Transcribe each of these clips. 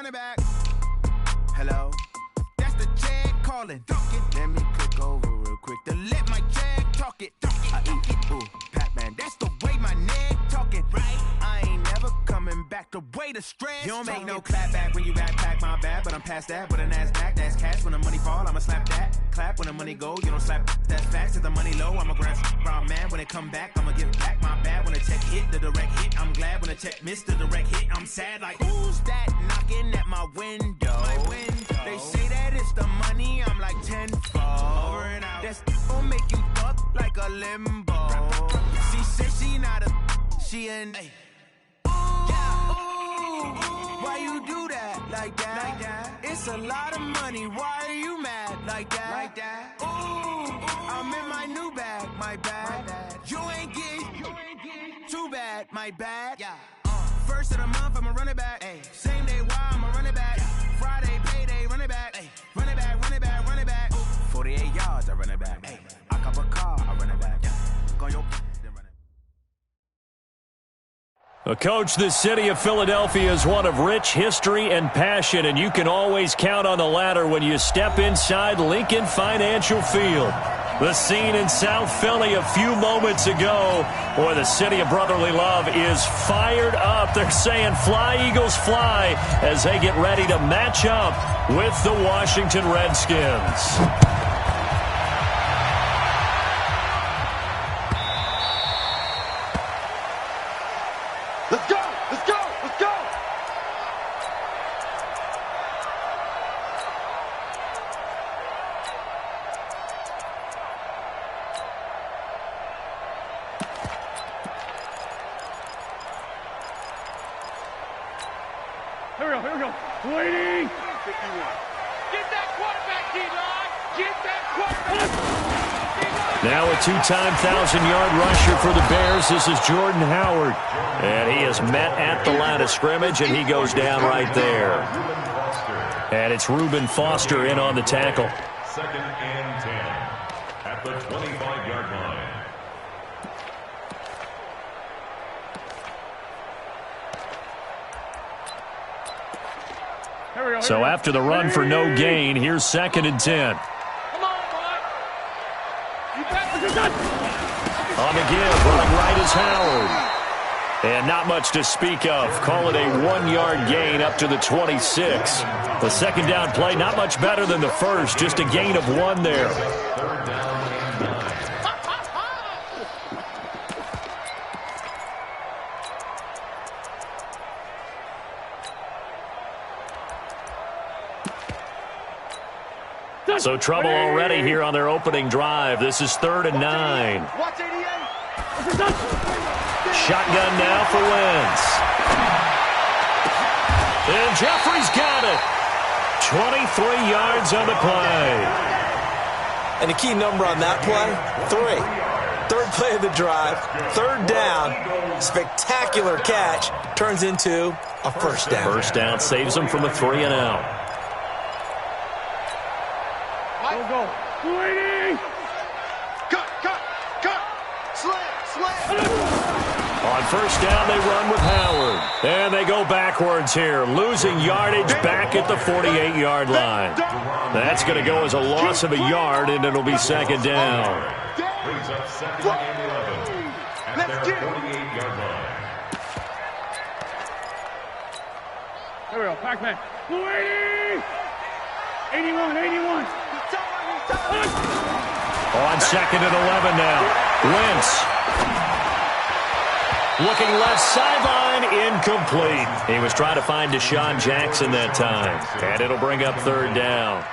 running back. Hello, that's the check calling. Let me click over real quick to let my check talk it. I eat it, ooh, Pac-Man, that's the way my neck talking. Right, I ain't never coming back the way the stress. You don't make no clap back when you backpack, my bad, but I'm past that with a NASDAQ. That's cash when the money fall, I'ma slap that. Clap when the money go, you don't slap. That's facts. If the money low, I'ma grab round man. When it come back, I'ma give back my bad. When the check hit, the direct hit. I'm glad when the check missed the direct hit. I'm sad like, who's that knocking at my window? They say that it's the money, I'm like tenfold. Over and out. That's gon' make you fuck like a limbo. She said she not a, she an. Why you do that like that? It's a lot of money. Why are you mad like that? Ooh, I'm in my new bag, my bad. You ain't getting too bad, my bad. First of the month, I'ma run it back. Same day, why I'ma run it back. Friday, payday, run it back. Run it back, run it back, run it back. 48 yards, I run it back. I cop a car, I run it back. Go your Coach, the city of Philadelphia is one of rich history and passion, and you can always count on the latter when you step inside Lincoln Financial Field. The scene in South Philly a few moments ago where the city of brotherly love is fired up. They're saying fly, Eagles, fly as they get ready to match up with the Washington Redskins. Let's go! Let's go! Let's go! Here we go. Waiting! 51. Get that quarterback, D-line! Get that quarterback! Now a two-time 1,000-yard rusher for the Bears. This is Jordan Howard. And he is met at the line of scrimmage, and he goes down right there. And it's Reuben Foster in on the tackle. Second and 10 at the 25-yard line. So after the run for no gain, here's second and 10. Come on, boy! You got this! On the give, running right is Howard. And not much to speak of. Call it a 1-yard gain up to the 26. The second down play, not much better than the first. Just a gain of 1 there. Third down and 9. So trouble already here on their opening drive. This is 3rd and 9. Watch 88. Shotgun now for Wentz. And Jeffrey's got it. 23 yards on the play. And the key number on that play, 3. Third play of the drive, 3rd down, spectacular catch, turns into a first down. First down saves them from a 3 and out. Go. Waiting! Cut! Slam! On first down, they run with Howard. And they go backwards here, losing yardage back at the 48-yard line. That's going to go as a loss of a yard, and it'll be second down. Brings up second and 11 at their 48-yard line. Here we go, Pac-Man. Waiting! 81. On second and 11 now. Wentz. Looking left sideline, incomplete. He was trying to find Deshaun Jackson that time. And it'll bring up 3rd down.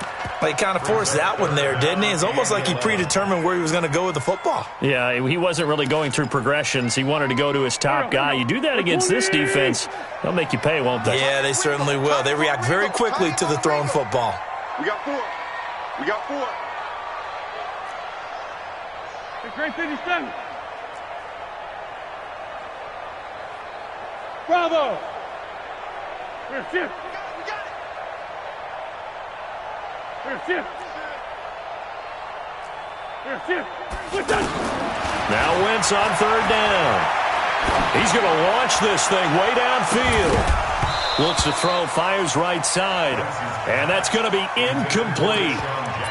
Well, he kind of forced that one there, didn't he? It's almost like he predetermined where he was going to go with the football. Yeah, he wasn't really going through progressions. He wanted to go to his top guy. You do that against this defense, they'll make you pay, won't they? Yeah, they certainly will. They react very quickly to the thrown football. We got 4. It's great 57. Bravo! We're shift. We got it. We're shift. We're done. Now Wentz on 3rd down. He's going to launch this thing way downfield. Looks to throw, fires right side. And that's going to be incomplete.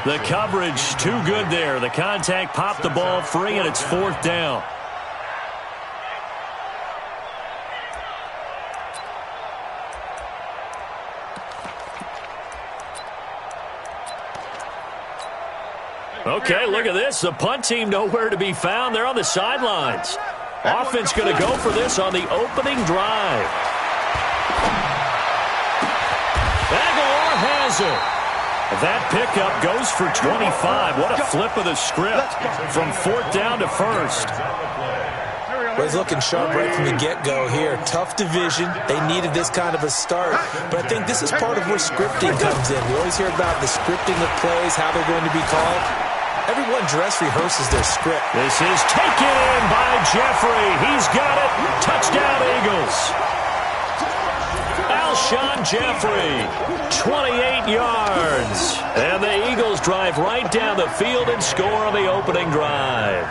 The coverage too good there. The contact popped the ball free, and it's 4th down. Okay, look at this. The punt team nowhere to be found. They're on the sidelines. Offense going to go for this on the opening drive. Aguilar has it. That pickup goes for 25. What a flip of the script from 4th down to 1st. Well, he's looking sharp right from the get-go here. Tough division. They needed this kind of a start. But I think this is part of where scripting comes in. We always hear about the scripting of plays, how they're going to be called. Everyone dress rehearses their script. This is taken in by Jeffrey. He's got it. Touchdown, Eagles. Alshon Jeffrey, 28 yards. And the Eagles drive right down the field and score on the opening drive.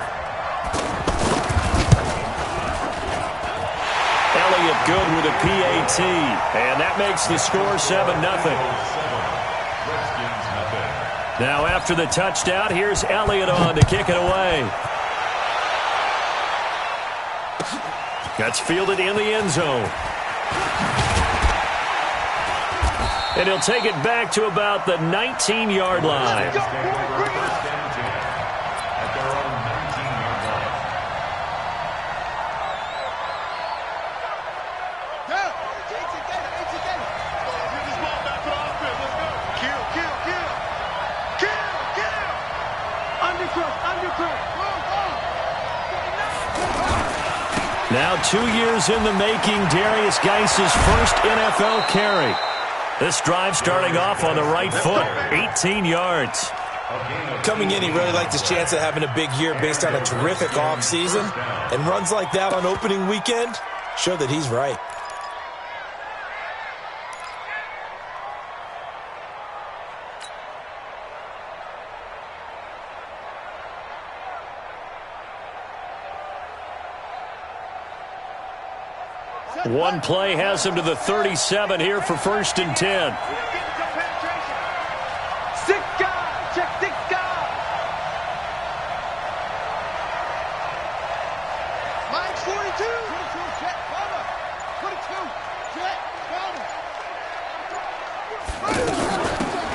Elliott good with a PAT. And that makes the score 7-0. Now after the touchdown, here's Elliott on to kick it away. That's fielded in the end zone. And he'll take it back to about the 19-yard line. Now 2 years in the making, Darius Geis's first NFL carry. This drive starting off on the right foot, 18 yards. Coming in, he really liked his chance of having a big year based on a terrific offseason. And runs like that on opening weekend show that he's right. One play has him to the 37 here for 1st and 10. 6 guys, check 6 guys. Mine's 42. 22, check, cover. 22, check, cover.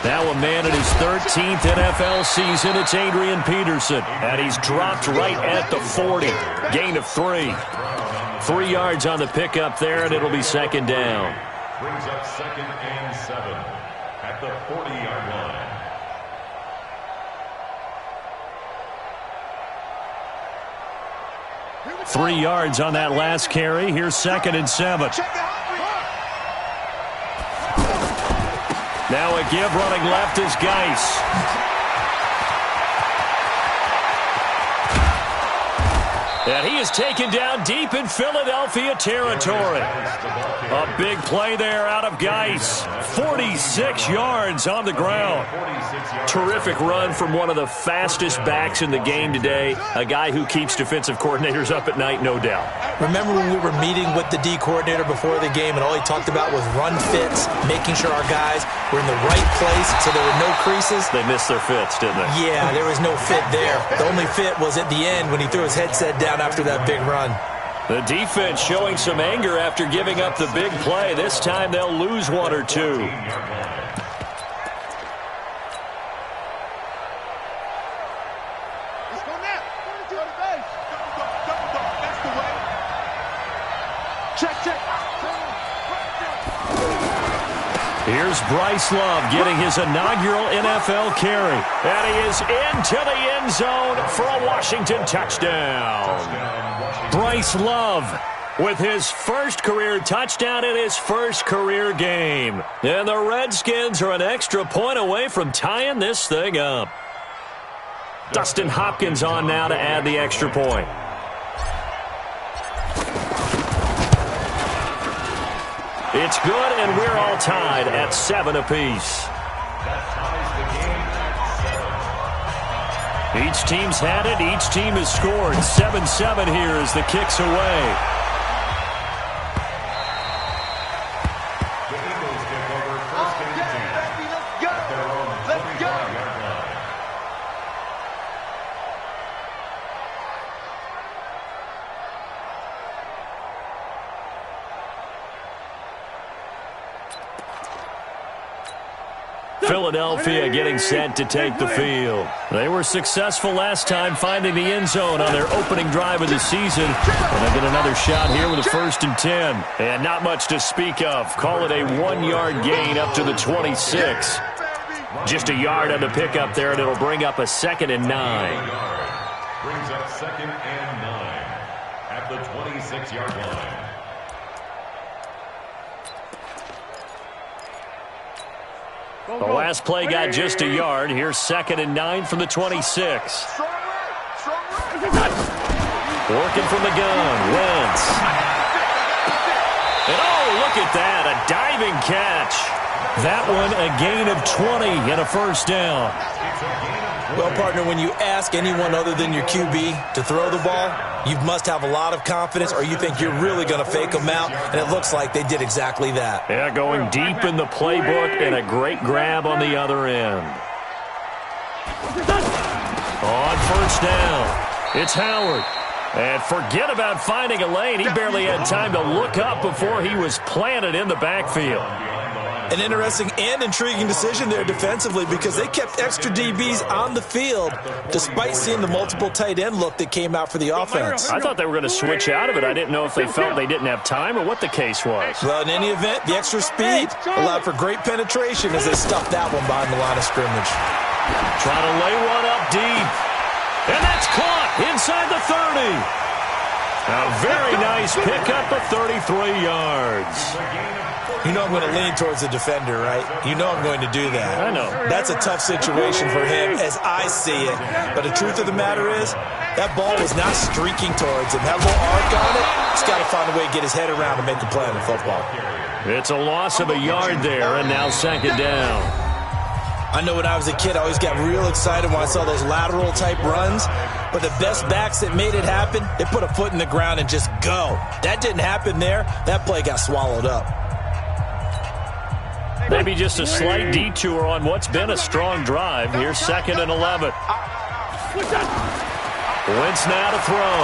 Now a man in his 13th NFL season, it's Adrian Peterson. And he's dropped right at the 40. Gain of 3. 3 yards on the pickup there, and it'll be 2nd down. Brings up 2nd and 7 at the 40-yard line. 3 yards on that last carry. Here's 2nd and 7. Now a give running left is Geis. And he is taken down deep in Philadelphia territory. A big play there out of Geis. 46 yards on the ground. Terrific run from one of the fastest backs in the game today. A guy who keeps defensive coordinators up at night, no doubt. Remember when we were meeting with the D coordinator before the game and all he talked about was run fits, making sure our guys were in the right place so there were no creases? They missed their fits, didn't they? Yeah, there was no fit there. The only fit was at the end when he threw his headset down after that big run. The defense showing some anger after giving up the big play. This time they'll lose 1 or 2. Here's Bryce Love getting his inaugural NFL carry. And he is into the end zone for a Washington touchdown. Bryce Love with his first career touchdown in his first career game. And the Redskins are an extra point away from tying this thing up. Dustin Hopkins on now to add the extra point. It's good, and we're all tied at 7 apiece. Each team's had it. Each team has scored. 7-7 here as the kick's away. Philadelphia getting set to take the field. They were successful last time finding the end zone on their opening drive of the season. And they get another shot here with a 1st and 10. And not much to speak of. Call it a 1-yard gain up to the 26. Just a yard on the pickup there, and it'll bring up a 2nd and 9. Brings up 2nd and 9 at the 26-yard line. The last play got just a yard. Here's 2nd and 9 from the 26. Working from the gun, Wentz. And oh, look at that, a diving catch. That one a gain of 20 and a 1st down. Well, partner, when you ask anyone other than your QB to throw the ball, you must have a lot of confidence or you think you're really going to fake them out, and it looks like they did exactly that. Yeah, going deep in the playbook and a great grab on the other end. On 1st down, it's Howard. And forget about finding a lane. He barely had time to look up before he was planted in the backfield. An interesting and intriguing decision there defensively because they kept extra DBs on the field despite seeing the multiple tight end look that came out for the offense. I thought they were going to switch out of it. I didn't know if they felt they didn't have time or what the case was. Well, in any event, the extra speed allowed for great penetration as they stuffed that one behind the line of scrimmage. Trying to lay one up deep. And that's caught inside the 30. A very nice pickup of 33 yards. You know I'm going to lean towards the defender, right? You know I'm going to do that. I know. That's a tough situation for him as I see it. But the truth of the matter is, that ball was not streaking towards him. That little arc on it, he's got to find a way to get his head around and make the play on the football. It's a loss of a yard there, and now 2nd down. I know when I was a kid, I always got real excited when I saw those lateral-type runs. But the best backs that made it happen, they put a foot in the ground and just go. That didn't happen there. That play got swallowed up. Maybe just a slight detour on what's been a strong drive. Here's 2nd and 11. Wentz now to throw.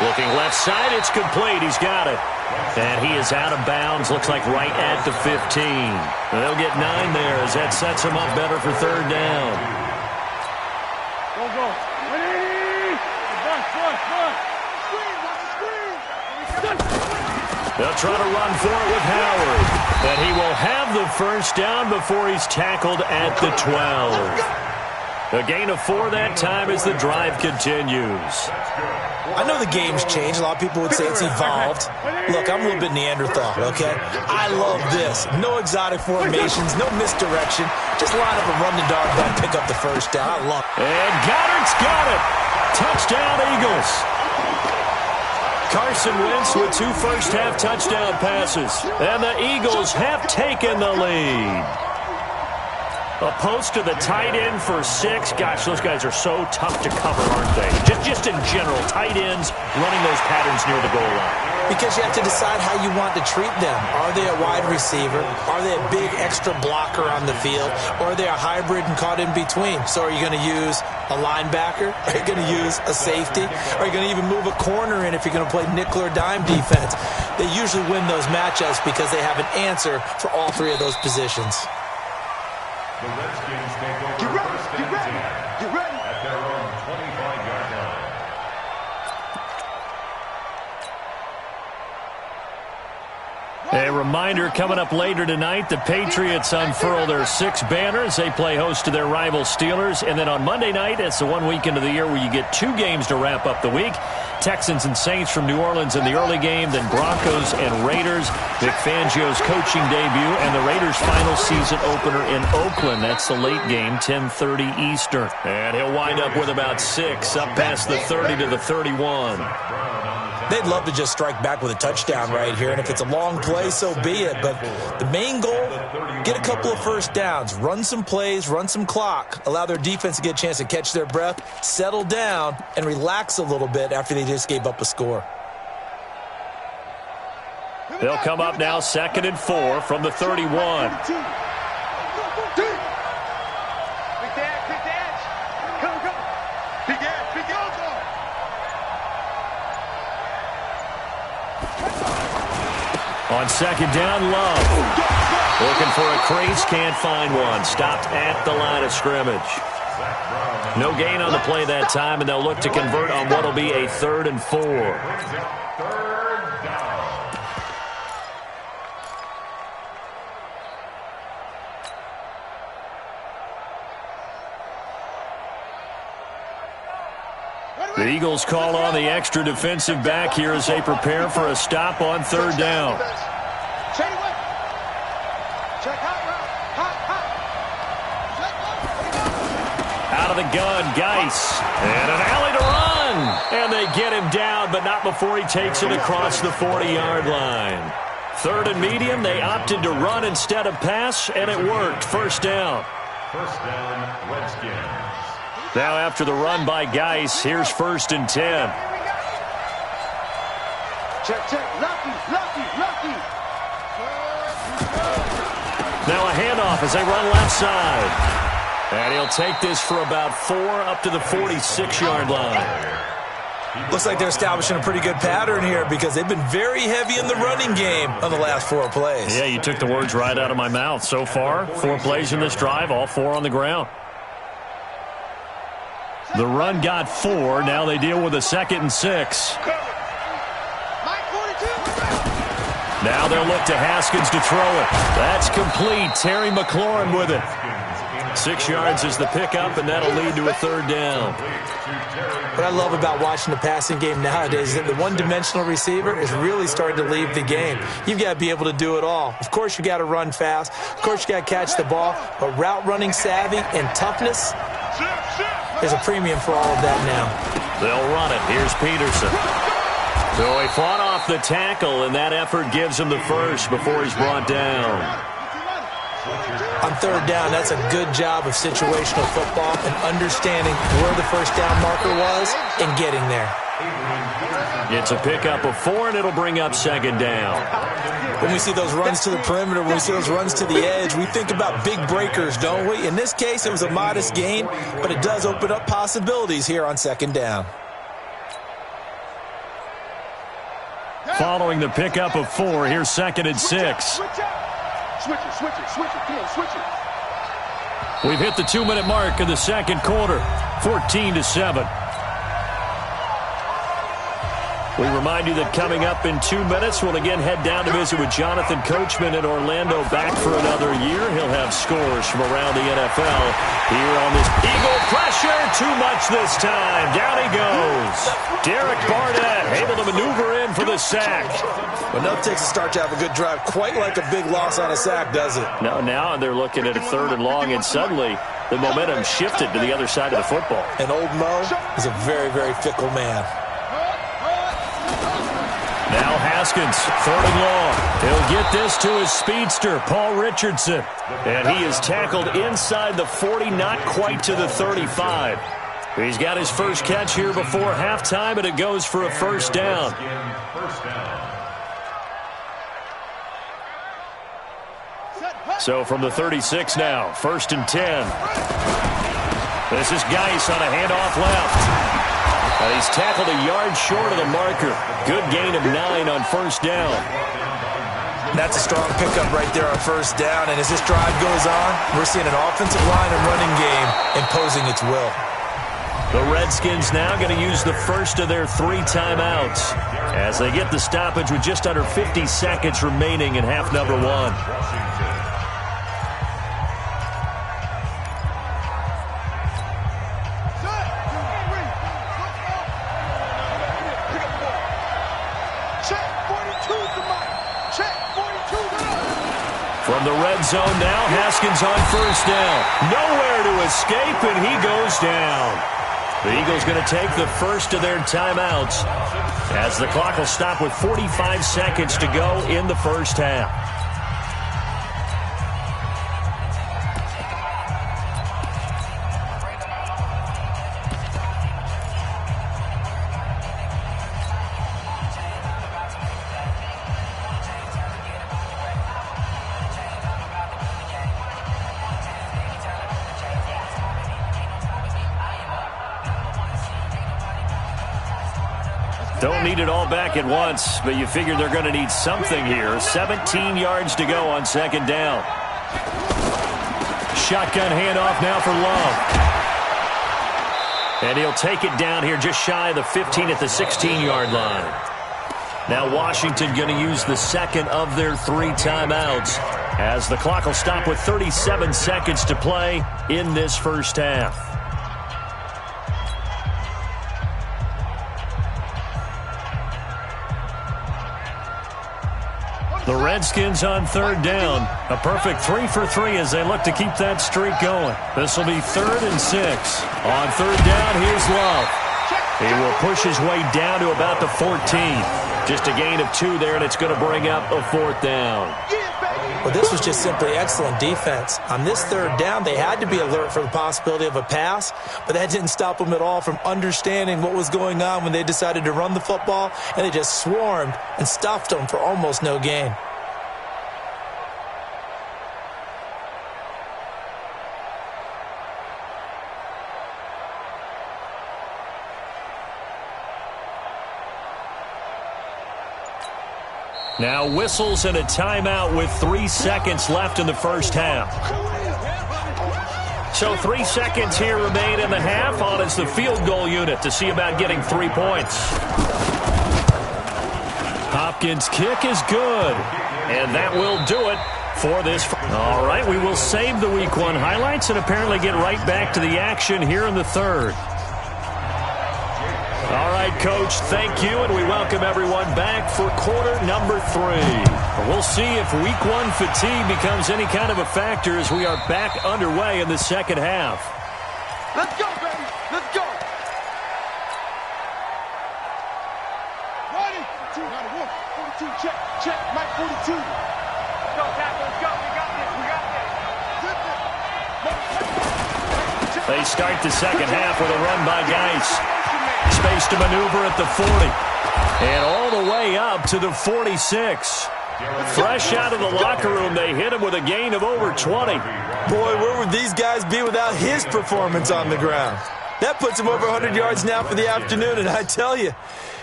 Looking left side, it's complete. He's got it. And he is out of bounds. Looks like right at the 15. They'll get 9 there as that sets him up better for 3rd down. Go. They'll try to run for it with Howard. And he will have the 1st down before he's tackled at the 12. A gain of 4 that time as the drive continues. I know the game's changed. A lot of people would say it's evolved. Look, I'm a little bit Neanderthal, okay? I love this. No exotic formations, no misdirection. Just line up and run the dog back, pick up the 1st down. I love it. And Goddard's got it. Touchdown, Eagles. Carson Wentz with 2 first-half touchdown passes. And the Eagles have taken the lead. A post to the tight end for 6. Gosh, those guys are so tough to cover, aren't they? Just in general, tight ends running those patterns near the goal line. Because you have to decide how you want to treat them. Are they a wide receiver? Are they a big extra blocker on the field? Or are they a hybrid and caught in between? So are you going to use a linebacker? Are you going to use a safety? Are you going to even move a corner in if you're going to play nickel or dime defense? They usually win those matchups because they have an answer for all 3 of those positions. The Redskins take over first and 10 at their own 25-yard line. A reminder coming up later tonight, the Patriots unfurl their 6 banners. They play host to their rival Steelers. And then on Monday night, it's the one weekend of the year where you get 2 games to wrap up the week. Texans and Saints from New Orleans in the early game, then Broncos and Raiders. Vic Fangio's coaching debut and the Raiders' final season opener in Oakland. That's the late game, 10:30 Eastern. And he'll wind up with about 6 up past the 30 to the 31. They'd love to just strike back with a touchdown right here, and if it's a long play, so be it. But the main goal, get a couple of 1st downs, run some plays, run some clock, allow their defense to get a chance to catch their breath, settle down, and relax a little bit after they just gave up a score. They'll come up now 2nd and 4 from the 31. On 2nd down, Love. Looking for a crease, can't find one. Stopped at the line of scrimmage. No gain on the play that time, and they'll look to convert on what will be a 3rd and 4. The Eagles call on the extra defensive back here as they prepare for a stop on 3rd down. Out of the gun, Geis. And an alley to run. And they get him down, but not before he takes it across the 40-yard line. 3rd and medium, they opted to run instead of pass, and it worked. 1st down. 1st down, Redskins. Now after the run by Geis, here's 1st and 10. Check. Lucky. Now a handoff as they run left side. And he'll take this for about 4 up to the 46-yard line. Looks like they're establishing a pretty good pattern here because they've been very heavy in the running game on the last 4 plays. Yeah, you took the words right out of my mouth. So far, 4 plays in this drive, all 4 on the ground. The run got 4. Now they deal with a 2nd and 6. Now they'll look to Haskins to throw it. That's complete. Terry McLaurin with it. 6 yards is the pickup, and that'll lead to a 3rd down. What I love about watching the passing game nowadays is that the one-dimensional receiver is really starting to leave the game. You've got to be able to do it all. Of course, you got to run fast. Of course, you got to catch the ball. But route running savvy and toughness, there's a premium for all of that now. They'll run it. Here's Peterson. So he fought off the tackle, and that effort gives him the first before he's brought down. On 3rd down, that's a good job of situational football and understanding where the 1st down marker was and getting there. It's a pickup of 4, and it'll bring up 2nd down. When we see those runs to the perimeter, when we see those runs to the edge, we think about big breakers, don't we? In this case, it was a modest gain, but it does open up possibilities here on 2nd down. Following the pickup of 4, here's 2nd and 6. Switch it. Come on, switch it. We've hit the 2-minute mark of the 2nd quarter, 14-7. We remind you that coming up in 2 minutes, we'll again head down to visit with Jonathan Coachman in Orlando, back for another year. He'll have scores from around the NFL here on this Eagle pressure. Too much this time. Down he goes. Derek Barnett able to maneuver in for the sack. But enough takes a start to have a good drive. Quite like a big loss on a sack, does it? No, now they're looking at a 3rd and long, and suddenly the momentum shifted to the other side of the football. And old Mo is a very, very fickle man. Now Haskins, 3rd and long. He'll get this to his speedster, Paul Richardson. And he is tackled inside the 40, not quite to the 35. He's got his first catch here before halftime, and it goes for a 1st down. So from the 36 now, 1st and 10. This is Geis on a handoff left. And he's tackled a yard short of the marker. Good gain of 9 on 1st down. That's a strong pickup right there on 1st down. And as this drive goes on, we're seeing an offensive line and running game imposing its will. The Redskins now going to use the first of their 3 timeouts as they get the stoppage with just under 50 seconds remaining in half number 1. From the red zone now, Haskins on 1st down. Nowhere to escape, and he goes down. The Eagles going to take the first of their timeouts as the clock will stop with 45 seconds to go in the 1st half. Don't need it all back at once, but you figure they're going to need something here. 17 yards to go on second down. Shotgun handoff now for Love. And he'll take it down here just shy of the 15 at the 16-yard line. Now Washington going to use the second of their 3 timeouts as the clock will stop with 37 seconds to play in this first half. The Redskins on third down. A perfect 3 for 3 as they look to keep that streak going. This will be 3rd and 6. On third down, here's Love. He will push his way down to about the 14. Just a gain of 2 there, and it's going to bring up a 4th down. Well, this was just simply excellent defense. On this third down, they had to be alert for the possibility of a pass, but that didn't stop them at all from understanding what was going on when they decided to run the football, and they just swarmed and stuffed them for almost no gain. Now whistles and a timeout with 3 seconds left in the first half. So 3 seconds here remain in the half. On is the field goal unit to see about getting 3 points. Hopkins' kick is good. And that will do it for this. All right, we will save the Week 1 highlights and apparently get right back to the action here in the third. All right, Coach, thank you, and we welcome everyone back for quarter number 3. We'll see if Week 1 fatigue becomes any kind of a factor as we are back underway in the second half. Let's go, baby. Let's go. Ready? 42, check, check, Mike 42. Let's go, tackle, let's go. We got this, They start the second half with a run by Geis. Space to maneuver at the 40. And all the way up to the 46. Fresh out of the locker room, they hit him with a gain of over 20. Boy, where would these guys be without his performance on the ground? That puts him over 100 yards now for the afternoon, and I tell you,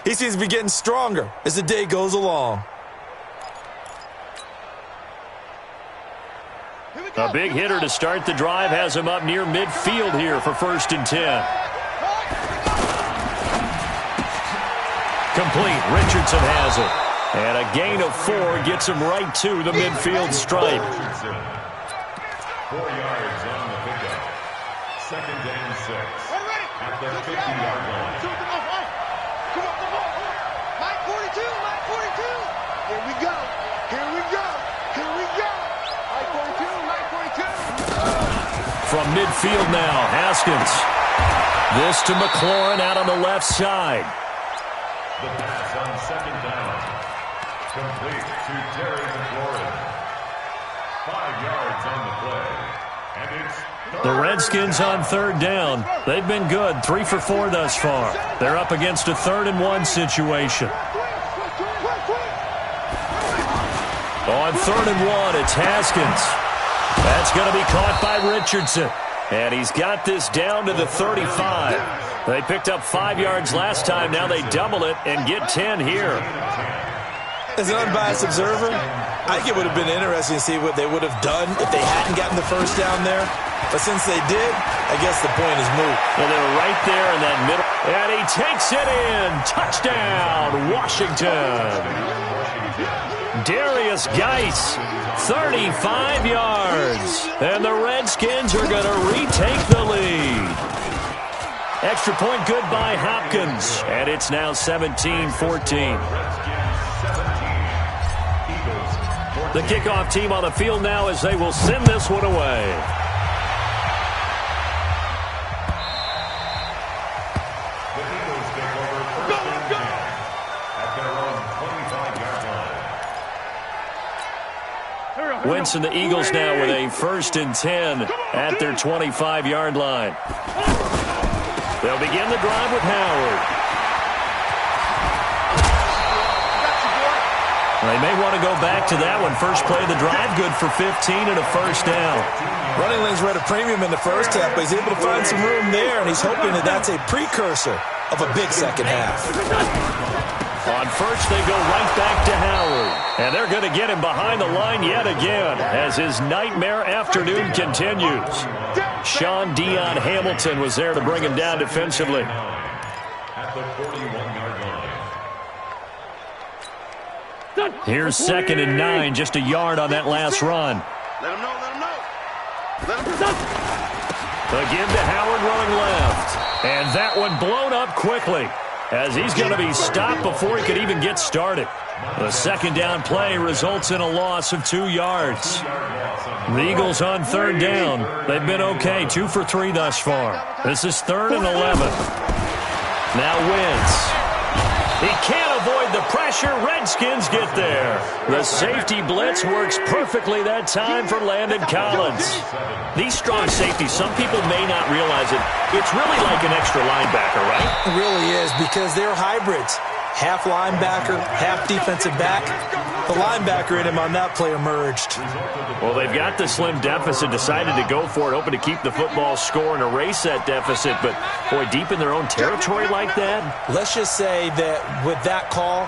he seems to be getting stronger as the day goes along. A big hitter to start the drive has him up near midfield here for 1st and 10. Complete. Richardson has it. And a gain of 4 gets him right to the midfield stripe. 4 yards on the pickup. 2nd and 6. At the 50-yard line. Come on. Mike 42, Mike 42. Here we go. Here we go. Here we go. Mike 42, Mike 42. From midfield now, Haskins. This to McLaurin out on the left side. The pass on 2nd down. Complete to Terry McLaurin. 5 yards on the play. And it's the Redskins on third down. They've been good. 3 for 4 thus far. They're up against a 3rd and 1 situation. On 3rd and 1, it's Haskins. That's going to be caught by Richardson. And he's got this down to the 35. They picked up 5 yards last time. Now they double it and get 10 here. As an unbiased observer, I think it would have been interesting to see what they would have done if they hadn't gotten the first down there. But since they did, I guess the point is moot. Well, they were right there in that middle. And he takes it in. Touchdown, Washington. Darius Geis, 35 yards. And the Redskins are going to retake the lead. Extra point good by Hopkins. And it's now 17-14. The kickoff team on the field now as they will send this one away. the Eagles take over 1st and 10 at their own 25-yard line. Wentz and the Eagles now with a 1st and 10 at their 25-yard line. They'll begin the drive with Howard. They may want to go back to that one. First play of the drive, good for 15 and a 1st down. Running lanes were at a premium in the first half, but he's able to find some room there, and he's hoping that that's a precursor of a big second half. On first, they go right back to Howard. And they're going to get him behind the line yet again as his nightmare afternoon continues. Sean Dion Hamilton was there to bring him down defensively. At the 41-yard line. Here's 2nd and 9, just a yard on that last run. Let him know, let him know. Let him know. Again to Howard running left. And that one blown up quickly as he's going to be stopped before he could even get started. The second down play results in a loss of 2 yards. The Eagles on 3rd down. They've been okay, 2 for 3 thus far. This is 3rd and 11. Now Wentz. He can't avoid the pressure. Redskins get there. The safety blitz works perfectly that time for Landon Collins. These strong safeties, some people may not realize it. It's really like an extra linebacker, right? It really is, because they're hybrids. Half linebacker, half defensive back. The linebacker in him on that play emerged. Well, they've got the slim deficit, decided to go for it, hoping to keep the football score and erase that deficit. But, boy, deep in their own territory like that? Let's just say that with that call,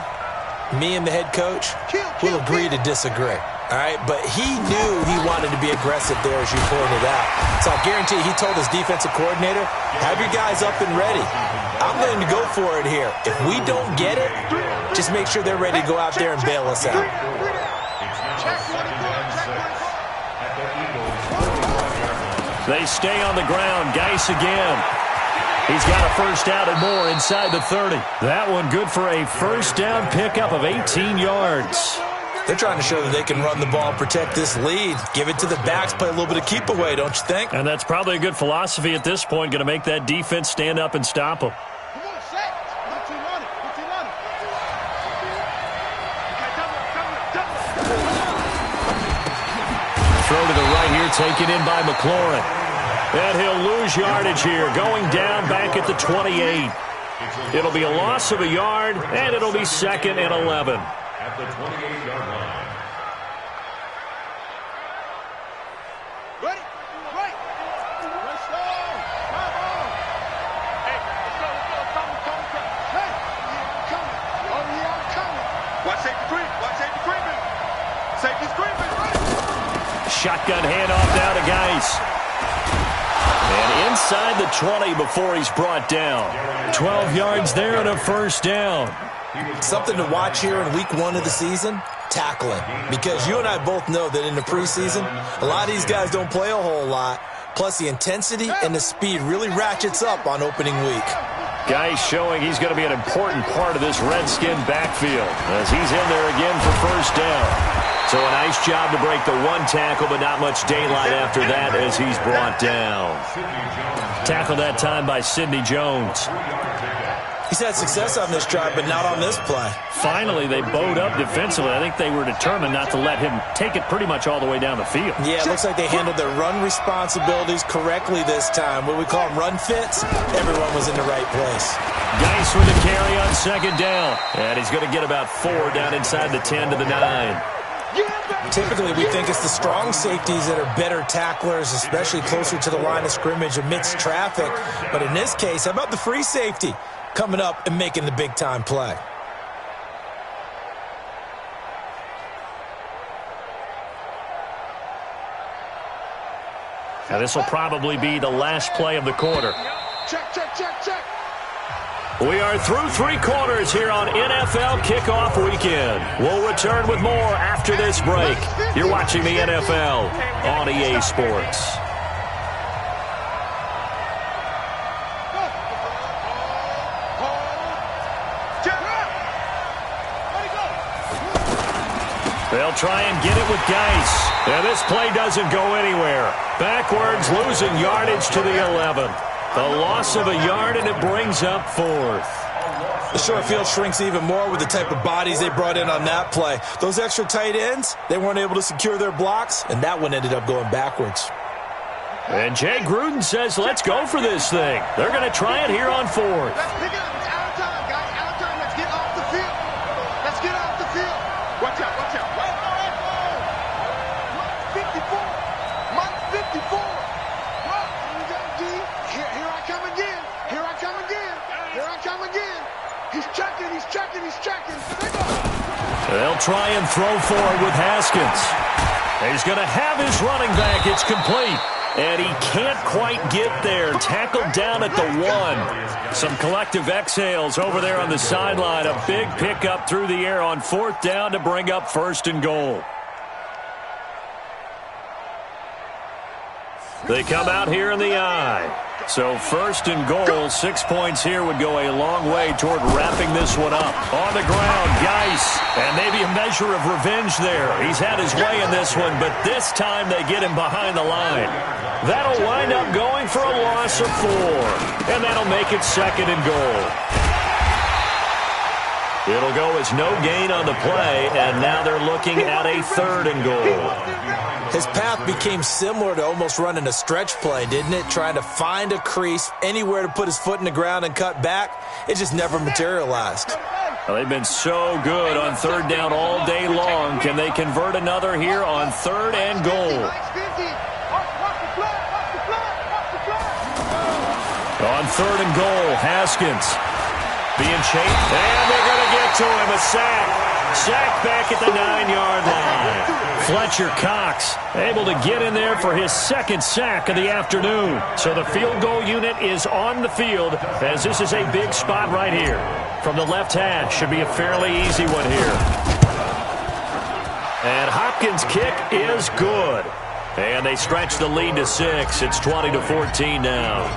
me and the head coach will agree to disagree. All right, but he knew he wanted to be aggressive there, as you pointed out. So I guarantee he told his defensive coordinator, have your guys up and ready. I'm going to go for it here. If we don't get it, just make sure they're ready to go out there and bail us out. They stay on the ground. Geis again. He's got a first out and more inside the 30. That one good for a first down pickup of 18 yards. They're trying to show that they can run the ball, protect this lead, give it to the backs, play a little bit of keep away, don't you think? And that's probably a good philosophy at this point, going to make that defense stand up and stop them. Throw to the right here, taken in by McLaurin. And he'll lose yardage here, going down back at the 28. It'll be a loss of a yard, and it'll be 2nd and 11. At the 28-yard line. Ready? Right. Let's go. Come on. Hey, let's go. Come. Hey, yeah, I'm coming. Oh, yeah, I'm coming. Watch safety creep. Watch safety creeping. Safety's creeping. Right. Shotgun handoff now to Geis. And inside the 20 before he's brought down. 12 yards there and a first down. Something to watch here in week 1 of the season, tackling. Because you and I both know that in the preseason, a lot of these guys don't play a whole lot. Plus, the intensity and the speed really ratchets up on opening week. Geis showing he's going to be an important part of this Redskin backfield as he's in there again for first down. So a nice job to break the one tackle, but not much daylight after that as he's brought down. Tackled that time by Sidney Jones. He's had success on this drive, but not on this play. Finally, they bowed up defensively. I think they were determined not to let him take it pretty much all the way down the field. Yeah, it looks like they handled their run responsibilities correctly this time. What we call them run fits, everyone was in the right place. Geis with a carry on 2nd down. And he's going to get about 4 down inside the 10 to the 9. Typically, we think it's the strong safeties that are better tacklers, especially closer to the line of scrimmage amidst traffic. But in this case, how about the free safety coming up and making the big-time play? Now, this will probably be the last play of the quarter. Check. We are through 3 quarters here on NFL Kickoff Weekend. We'll return with more after this break. You're watching the NFL on EA Sports. They'll try and get it with Geis. And this play doesn't go anywhere. Backwards, losing yardage to the 11. The loss of a yard, and it brings up 4th. The short field shrinks even more with the type of bodies they brought in on that play. Those extra tight ends, they weren't able to secure their blocks, and that one ended up going backwards. And Jay Gruden says, let's go for this thing. They're going to try it here on 4th. Let's pick it up. It's out of time, guys. Out of time. Let's get off the field. Let's get off the field. Watch out. 54. Mike 54. Here I come again. He's checking. They'll try and throw forward with Haskins. He's going to have his running back. It's complete. And he can't quite get there. Tackled down at the 1. Some collective exhales over there on the sideline. A big pickup through the air on 4th down to bring up 1st and goal. They come out here in the I. So 1st and goal, 6 points here would go a long way toward wrapping this one up. On the ground, Geis, and maybe a measure of revenge there. He's had his way in this one, but this time they get him behind the line. That'll wind up going for a loss of 4, and that'll make it 2nd and goal. It'll go as no gain on the play, and now they're looking at a 3rd and goal. His path became similar to almost running a stretch play, didn't it? Trying to find a crease, anywhere to put his foot in the ground and cut back. It just never materialized. Well, they've been so good on 3rd down all day long. Can they convert another here on 3rd and goal? On 3rd and goal, Haskins being chased, and they're going to get to him. A sack. Sack back at the 9-yard line. Fletcher Cox able to get in there for his 2nd sack of the afternoon. So the field goal unit is on the field as this is a big spot right here. From the left hash, should be a fairly easy one here. And Hopkins' kick is good. And they stretch the lead to 6. It's 20-14 now.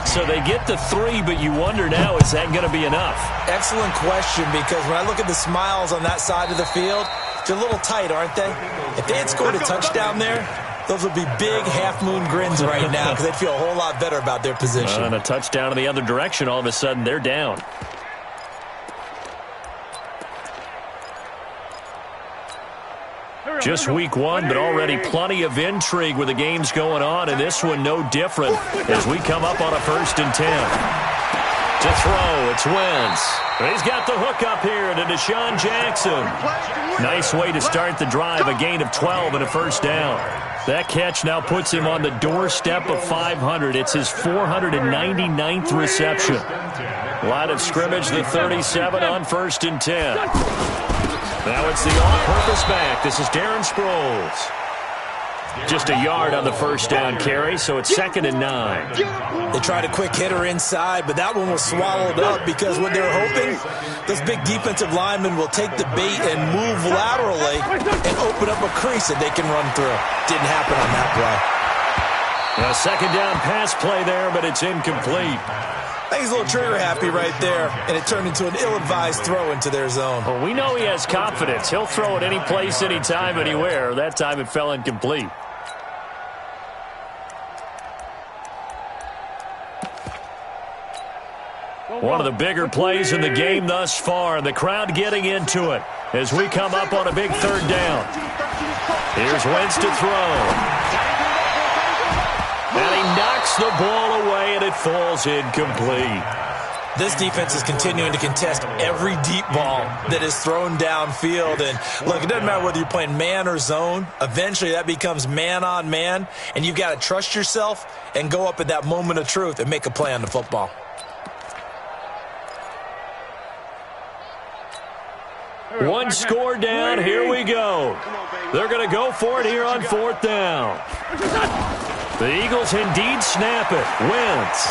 So they get to 3, but you wonder now, is that going to be enough? Excellent question, because when I look at the smiles on that side of the field, they're a little tight, aren't they? If they had scored a touchdown there, those would be big half-moon grins right now because they'd feel a whole lot better about their position. And a touchdown in the other direction, all of a sudden they're down. Just week 1, but already plenty of intrigue with the games going on, and this one no different as we come up on a 1st and 10. To throw, it's Wentz. He's got the hook up here to Deshaun Jackson. Nice way to start the drive, a gain of 12 and a 1st down. That catch now puts him on the doorstep of 500. It's his 499th reception. Line of scrimmage, the 37 on 1st and 10. Now it's the all-purpose back. This is Darren Sproles. Just a yard on the 1st down carry, so it's 2nd and 9. They tried a quick hitter inside, but that one was swallowed up because what they're hoping, those big defensive linemen will take the bait and move laterally and open up a crease that they can run through. Didn't happen on that play. A 2nd down pass play there, but it's incomplete. I think he's a little trigger happy right there, and it turned into an ill-advised throw into their zone. Well, we know he has confidence. He'll throw it any place, anytime, anywhere. That time it fell incomplete. One of the bigger plays in the game thus far. The crowd getting into it as we come up on a big 3rd down. Here's Wentz to throw. And he knocks the ball away, and it falls incomplete. This defense is continuing to contest every deep ball that is thrown downfield. And, look, it doesn't matter whether you're playing man or zone. Eventually that becomes man-on-man, and you've got to trust yourself and go up at that moment of truth and make a play on the football. One score down. Here we go. They're going to go for it here on 4th down. The Eagles indeed snap it. Wentz.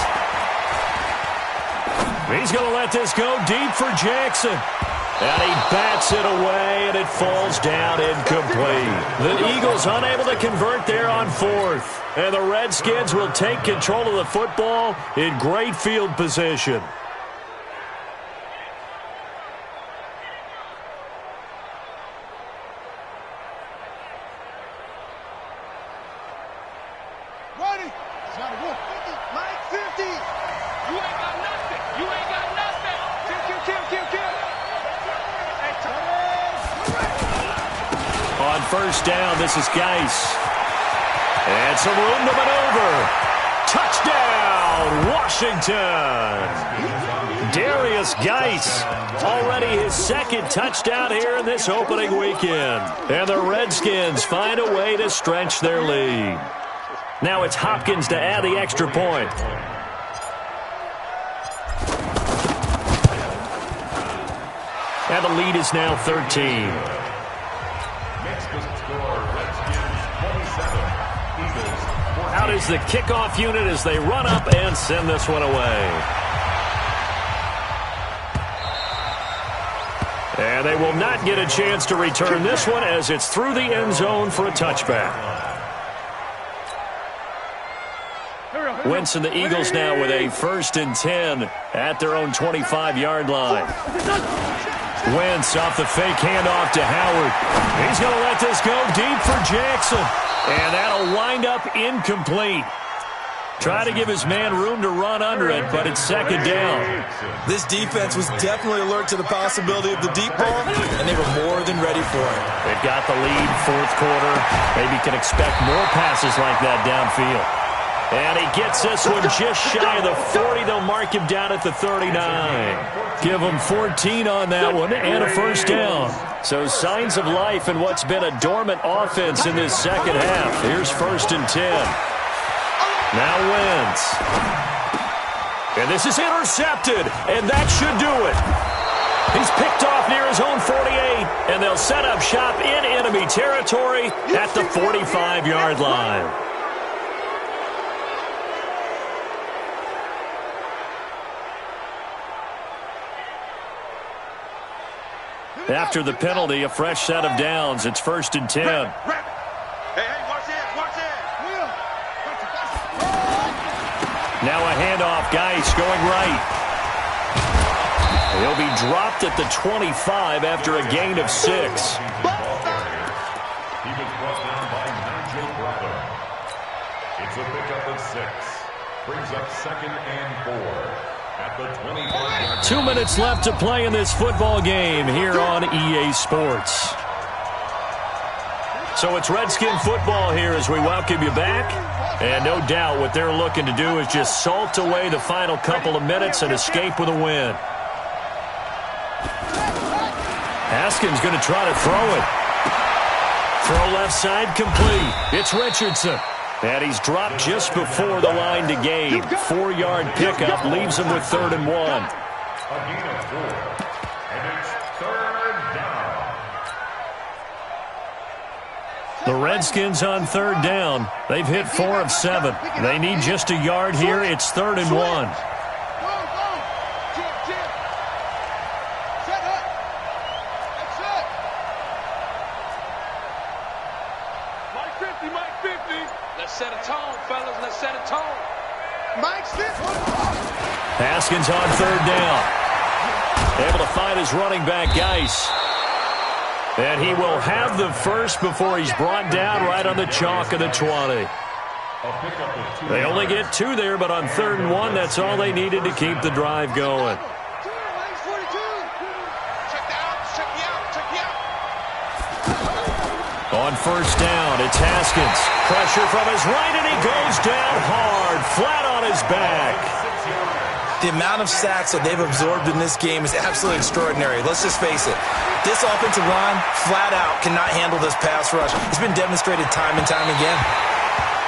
He's going to let this go deep for Jackson. And he bats it away, and it falls down incomplete. The Eagles unable to convert there on 4th. And the Redskins will take control of the football in great field position. On 1st down, this is Geis. And some room to maneuver. Touchdown, Washington. Darius Geis, already his 2nd touchdown here in this opening weekend. And the Redskins find a way to stretch their lead. Now it's Hopkins to add the extra point. And the lead is now 13. Makes the score Redskins 27, Eagles 14. Out is the kickoff unit as they run up and send this one away. And they will not get a chance to return this one as it's through the end zone for a touchback. Wentz and the Eagles now with a 1st and 10 at their own 25-yard line. Wentz off the fake handoff to Howard. He's going to let this go deep for Jackson. And that'll wind up incomplete. Try to give his man room to run under it, but it's 2nd down. This defense was definitely alert to the possibility of the deep ball, and they were more than ready for it. They've got the lead, 4th quarter. Maybe can expect more passes like that downfield. And he gets this one just shy of the 40. They'll mark him down at the 39. Give him 14 on that one and a 1st down. So signs of life in what's been a dormant offense in this second half. Here's 1st and 10. Now Wentz. And this is intercepted, and that should do it. He's picked off near his own 48, and they'll set up shop in enemy territory at the 45-yard line. After the penalty, a fresh set of downs. It's 1st and 10. Hey, watch it, watch it. Now a handoff, Geis going right. He'll be dropped at the 25 after a gain of 6. He was brought down by Nigel Brother. It's a pickup of 6. Brings up 2nd and 4. At the 25. 2 minutes left to play in this football game here on EA Sports. So it's Redskin football here as we welcome you back. And no doubt what they're looking to do is just salt away the final couple of minutes and escape with a win. Haskins going to try to throw it. Throw left side complete. It's Richardson. And he's dropped just before the line to gain. 4-yard pickup leaves him with 3rd and 1. A gain of 4. And it's 3rd down. The Redskins on 3rd down. They've hit 4 of 7. They need just a yard here. It's 3rd and 1. Set a tone, fellas. Let's set a tone. Haskins on 3rd down. Able to find his running back, Geis. And he will have the first before he's brought down right on the chalk of the 20. They only get 2 there, but on 3rd and 1, that's all they needed to keep the drive going. On 1st down, it's Haskins. Pressure from his right, and he goes down hard, flat on his back. The amount of sacks that they've absorbed in this game is absolutely extraordinary. Let's just face it. This offensive line, flat out, cannot handle this pass rush. It's been demonstrated time and time again.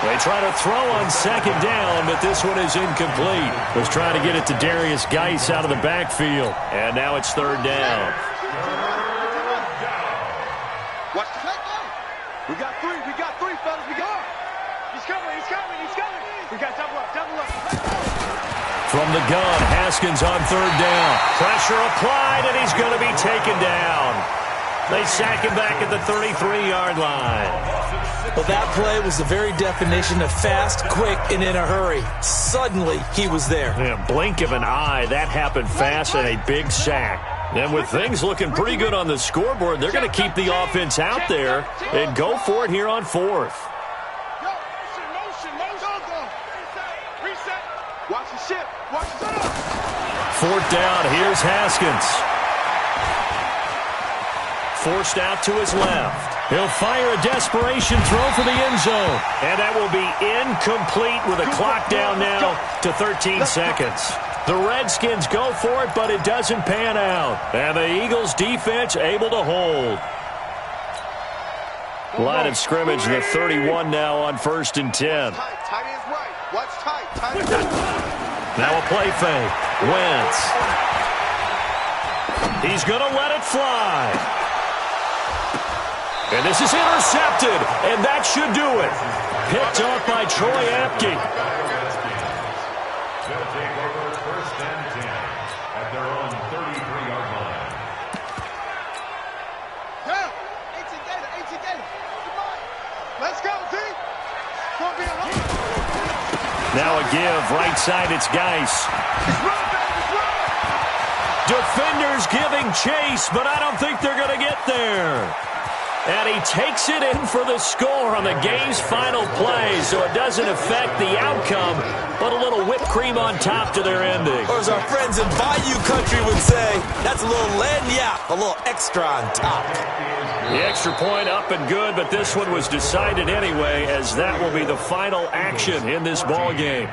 They try to throw on 2nd down, but this one is incomplete. Was trying to get it to Darius Geis out of the backfield. And now it's 3rd down. We got 3, fellas, we got. He's coming. We got double up. From the gun, Haskins on 3rd down. Pressure applied, and he's going to be taken down. They sack him back at the 33-yard line. Well, that play was the very definition of fast, quick, and in a hurry. Suddenly, he was there. Yeah, blink of an eye, that happened fast, and a big sack. And with things looking pretty good on the scoreboard, they're going to keep the offense out there and go for it here on 4th. Watch the ship. 4th down, here's Haskins. Forced out to his left. He'll fire a desperation throw for the end zone. And that will be incomplete with a clock down now to 13 seconds. The Redskins go for it, but it doesn't pan out. And the Eagles defense able to hold. Line of scrimmage, the 31 now on 1st and 10. Tight ends right. Watch tight. Now a play fake. Wentz. He's going to let it fly. And this is intercepted, and that should do it. Picked off by Troy Apke. They'll take over 1st and 10 at their own 33-yard line. Yeah, ain't together. Come on. Let's go, T. It's going to be a home. Now a give, right side, it's Geis. Defenders giving chase, but I don't think they're going to get there. And he takes it in for the score on the game's final play, so it doesn't affect the outcome, but a little whipped cream on top to their ending. Or as our friends in Bayou Country would say, that's a little lagniappe, a little extra on top. The extra point up and good, but this one was decided anyway, as that will be the final action in this ball game.